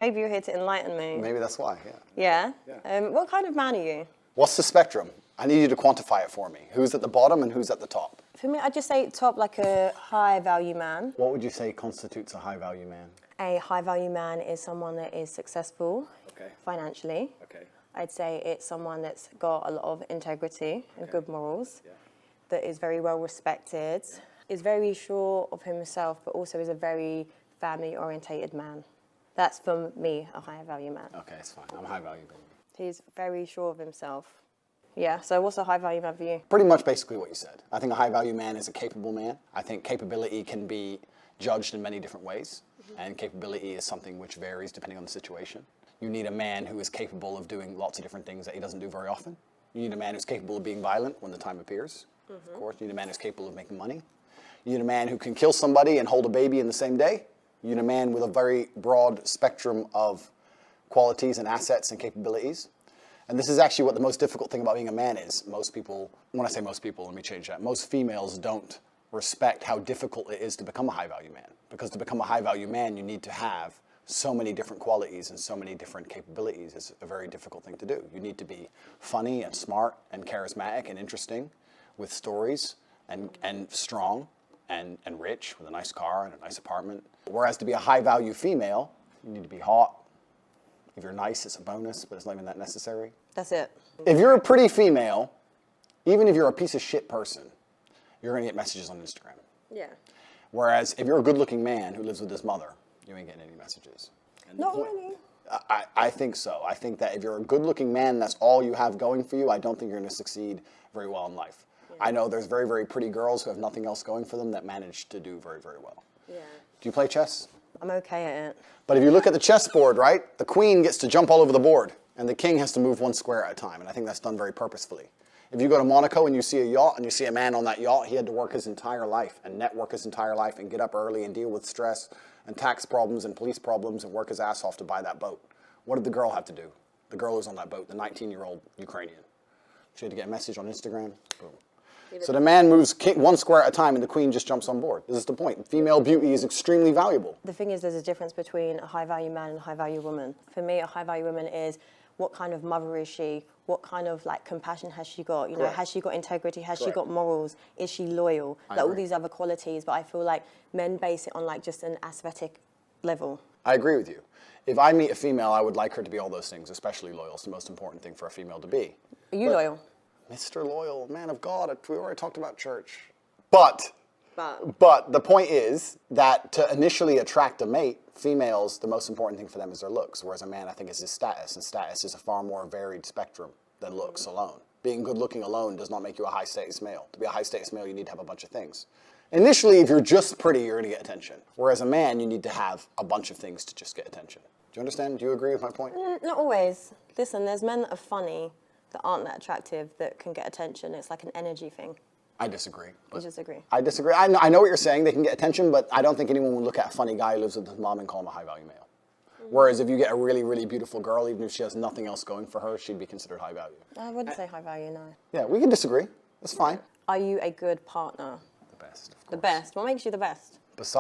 Maybe you're here to enlighten me. Maybe that's why, yeah. Yeah? What kind of man are you? What's the spectrum? I need you to quantify it for me. Who's at the bottom and who's at the top? For me, I'd just say top, like a high-value man. What would you say constitutes a high-value man? A high-value man is someone that is successful financially. Okay. I'd say it's someone that's got a lot of integrity and good morals, that is very well respected, is very sure of himself, but also is a very family-orientated man. That's, for me, a high-value man. Okay, it's fine. I'm a high-value man. He's very sure of himself. Yeah, so what's a high-value man for you? Pretty much basically what you said. I think a high-value man is a capable man. I think capability can be judged in many different ways, and capability is something which varies depending on the situation. You need a man who is capable of doing lots of different things that he doesn't do very often. You need a man who's capable of being violent when the time appears. Of course, you need a man who's capable of making money. You need a man who can kill somebody and hold a baby in the same day. You need a man with a very broad spectrum of qualities and assets and capabilities. And this is actually what the most difficult thing about being a man is. Most people, when I say most people, let me change that. Most females don't respect how difficult it is to become a high-value man. Because to become a high-value man, you need to have so many different qualities and so many different capabilities. It's a very difficult thing to do. You need to be funny and smart and charismatic and interesting with stories and strong and rich with a nice car and a nice apartment. Whereas to be a high-value female, you need to be hot. If you're nice, it's a bonus, but it's not even that necessary. That's it. If you're a pretty female, even if you're a piece of shit person, you're going to get messages on Instagram. Yeah. Whereas if you're a good-looking man who lives with his mother, you ain't getting any messages. Not really. I think so. I think that if you're a good-looking man, that's all you have going for you, I don't think you're going to succeed very well in life. Yeah. I know there's very, very pretty girls who have nothing else going for them that manage to do very, very well. Yeah. Do you play chess? I'm okay at it. But if you look at the chessboard, right, the queen gets to jump all over the board, and the king has to move one square at a time, and I think that's done very purposefully. If you go to Monaco and you see a yacht, and you see a man on that yacht, he had to work his entire life, and network his entire life, and get up early, and deal with stress, and tax problems, and police problems, and work his ass off to buy that boat. What did the girl have to do? The girl who's on that boat, the 19-year-old Ukrainian. She had to get a message on Instagram, boom. So the man moves one square at a time and the queen just jumps on board. This is the point. Female beauty is extremely valuable. The thing is, there's a difference between a high-value man and a high-value woman. For me, a high-value woman is what kind of mother is she? What kind of compassion has she got? You know, has she got integrity? Has she got morals? Is she loyal? Like all these other qualities. But I feel like men base it on just an aesthetic level. I agree with you. If I meet a female, I would like her to be all those things, especially loyal. It's the most important thing for a female to be. Are you loyal? Mr. Loyal, man of God, we already talked about church. But the point is that to initially attract a mate, females, the most important thing for them is their looks, whereas a man, I think, is his status, and status is a far more varied spectrum than looks alone. Being good-looking alone does not make you a high-status male. To be a high-status male, you need to have a bunch of things. Initially, if you're just pretty, you're going to get attention, whereas a man, you need to have a bunch of things to just get attention. Do you understand? Do you agree with my point? Not always. Listen, there's men that are funny, that aren't that attractive, that can get attention. It's like an energy thing. I disagree. You disagree? I disagree. I know what you're saying. They can get attention, but I don't think anyone would look at a funny guy who lives with his mom and call him a high-value male. Whereas if you get a really, really beautiful girl, even if she has nothing else going for her, she'd be considered high value. I wouldn't say high value, no. Yeah, we can disagree. That's fine. Are you a good partner? The best, of course. The best? What makes you the best?